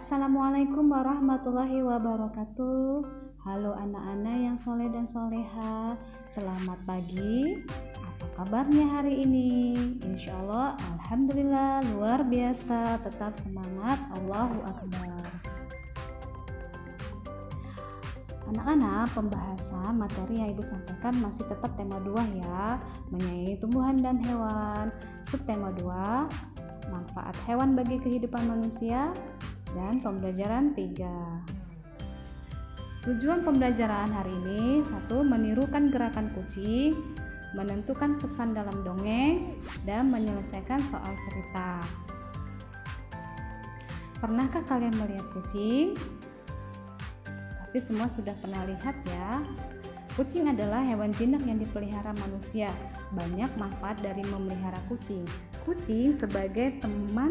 Assalamualaikum warahmatullahi wabarakatuh. Halo anak-anak yang soleh dan soleha, selamat pagi. Apa kabarnya hari ini? Insya Allah, alhamdulillah, luar biasa. Tetap semangat, Allahu Akbar. Anak-anak, pembahasan materi yang Ibu sampaikan masih tetap tema 2 ya, menyayangi tumbuhan dan hewan. Subtema 2, manfaat hewan bagi kehidupan manusia. Dan pembelajaran 3. Tujuan pembelajaran hari ini: 1. Menirukan gerakan kucing, menentukan pesan dalam dongeng, dan menyelesaikan soal cerita. Pernahkah kalian melihat kucing? Pasti semua sudah pernah lihat ya. Kucing adalah hewan jinak yang dipelihara manusia. Banyak manfaat dari memelihara kucing. Kucing sebagai teman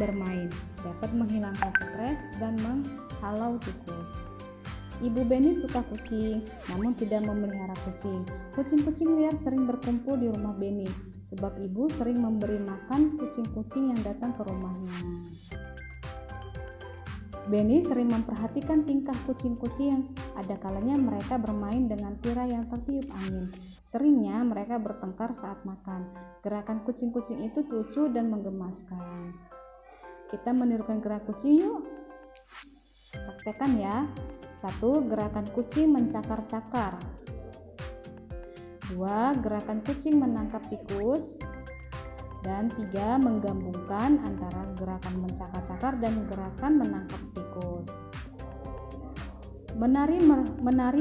bermain, dapat menghilangkan stres dan menghalau tikus. Ibu Beni suka kucing, namun tidak memelihara kucing. Kucing-kucing liar sering berkumpul di rumah Beni, sebab ibu sering memberi makan kucing-kucing yang datang ke rumahnya. Beni sering memperhatikan tingkah kucing-kucing yang ada kalanya mereka bermain dengan tirai yang tertiup angin. Seringnya mereka bertengkar saat makan. Gerakan kucing-kucing itu lucu dan menggemaskan. Kita menirukan gerak kucing yuk. Praktekkan ya. 1. Gerakan kucing mencakar-cakar. 2. Gerakan kucing menangkap tikus. Dan 3. Menggabungkan antara gerakan mencakar-cakar dan gerakan menangkap tikus. Menari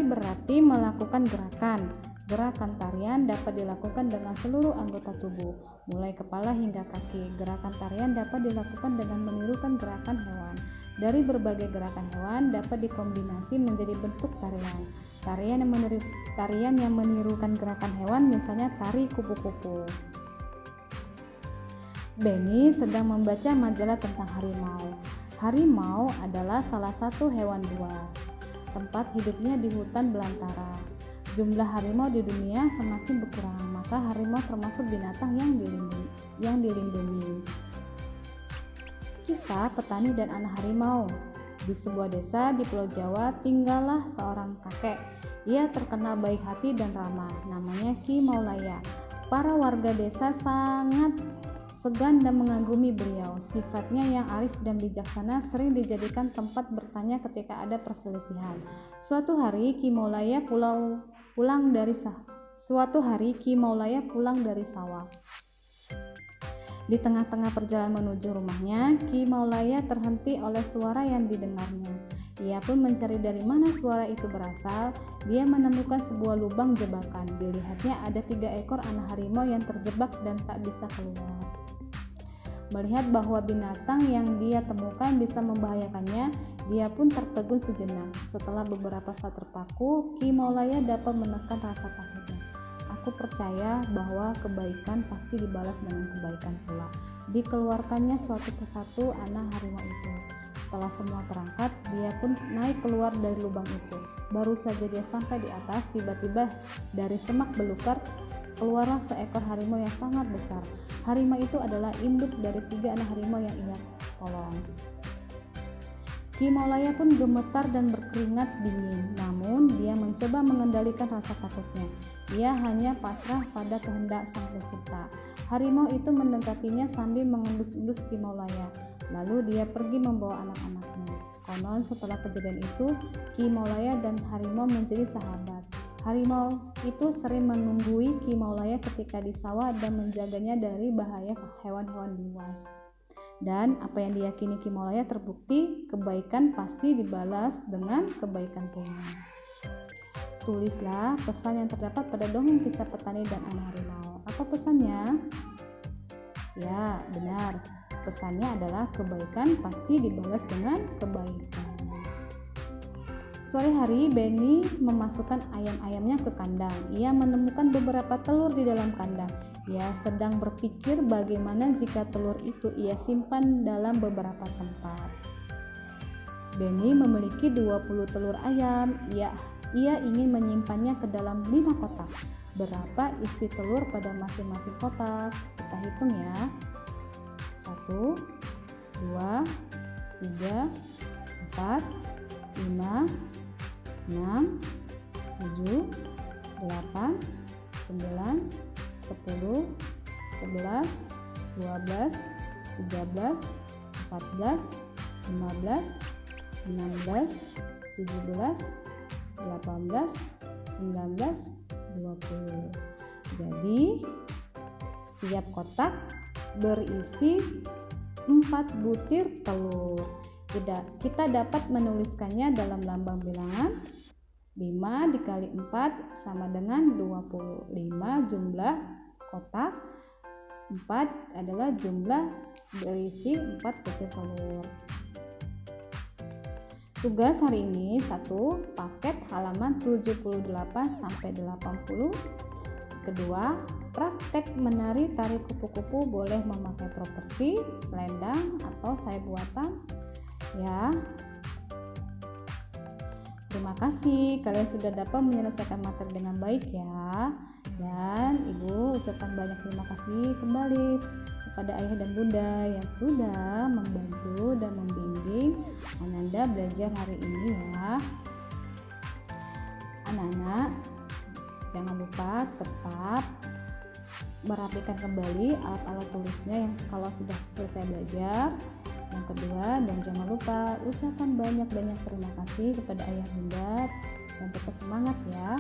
berarti melakukan gerakan. Gerakan tarian dapat dilakukan dengan seluruh anggota tubuh, mulai kepala hingga kaki. Gerakan tarian dapat dilakukan dengan menirukan gerakan hewan. Dari berbagai gerakan hewan dapat dikombinasi menjadi bentuk tarian. Tarian yang menirukan gerakan hewan, misalnya tari kupu-kupu. Beni sedang membaca majalah tentang harimau. Harimau adalah salah satu hewan buas. Tempat hidupnya di hutan belantara. Jumlah harimau di dunia semakin berkurang, maka harimau termasuk binatang yang dilindungi. Kisah petani dan anak harimau. Di sebuah desa di Pulau Jawa tinggallah seorang kakek. Ia terkenal baik hati dan ramah, namanya Ki Maulaya. Para warga desa sangat segan dan mengagumi beliau. Sifatnya yang arif dan bijaksana sering dijadikan tempat bertanya ketika ada perselisihan. Suatu hari Ki Maulaya pulang dari sawah. Di tengah-tengah perjalanan menuju rumahnya, Ki Maulaya terhenti oleh suara yang didengarnya. Ia pun mencari dari mana suara itu berasal. Dia menemukan sebuah lubang jebakan. Dilihatnya ada 3 ekor anak harimau yang terjebak dan tak bisa keluar. Melihat bahwa binatang yang dia temukan bisa membahayakannya, dia pun tertegun sejenak. Setelah beberapa saat terpaku, Ki Maulaya dapat menekan rasa takutnya. Aku percaya bahwa kebaikan pasti dibalas dengan kebaikan pula. Dikeluarkannya suatu persatu anak harimau itu. Setelah semua terangkat, dia pun naik keluar dari lubang itu. Baru saja dia sampai di atas, tiba-tiba dari semak belukar keluarlah seekor harimau yang sangat besar. Harimau itu adalah induk dari 3 anak harimau yang ia tolong. Ki Maulaya pun gemetar dan berkeringat dingin, namun dia mencoba mengendalikan rasa takutnya. Ia hanya pasrah pada kehendak Sang Pencipta. Harimau itu mendekatinya sambil mengendus-endus Ki Maulaya. Lalu dia pergi membawa anak-anaknya. Konon setelah kejadian itu, Ki Maulaya dan harimau menjadi sahabat. Harimau itu sering menunggui Ki Maulaya ketika di sawah dan menjaganya dari bahaya hewan-hewan buas. Dan apa yang diyakini Ki Maulaya terbukti, kebaikan pasti dibalas dengan kebaikan pula. Tulislah pesan yang terdapat pada dongeng kisah petani dan anak harimau. Apa pesannya? Ya, benar. Pesannya adalah kebaikan pasti dibalas dengan kebaikan. Sore hari, Beni memasukkan ayam-ayamnya ke kandang. Ia menemukan beberapa telur di dalam kandang. Ia sedang berpikir bagaimana jika telur itu ia simpan dalam beberapa tempat. Beni memiliki 20 telur ayam. Ia ingin menyimpannya ke dalam 5 kotak. Berapa isi telur pada masing-masing kotak? Kita hitung ya. 1, 2, 3, 4, 5, 6, 7, 8, 9, 10, 11, 12, 13, 14, 15, 16, 17, 18, 19, 20. Jadi tiap kotak berisi 4 butir telur. Kita dapat menuliskannya dalam lambang bilangan 5 dikali 4 sama dengan 25 jumlah kotak, 4 adalah jumlah berisi 4 butir telur. Tugas hari ini 1. Paket halaman 78 sampai 80. Kedua, praktek menari tari kupu-kupu boleh memakai properti, selendang atau sayap buatan ya. Terima kasih, kalian sudah dapat menyelesaikan materi dengan baik ya. Dan Ibu ucapkan banyak terima kasih kembali kepada ayah dan bunda yang sudah membantu dan membimbing Ananda belajar hari ini ya. Anak-anak, jangan lupa tetap merapikan kembali alat-alat tulisnya yang kalau sudah selesai belajar. Yang kedua, dan jangan lupa ucapkan banyak-banyak terima kasih kepada ayah bunda dan tetap semangat ya.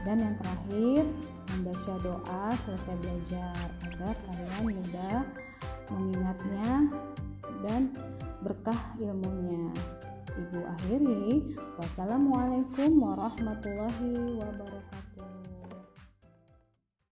Dan yang terakhir, membaca doa selesai belajar agar kalian mudah mengingatnya dan berkah ilmunya. Ibu akhiri, wassalamualaikum warahmatullahi wabarakatuh.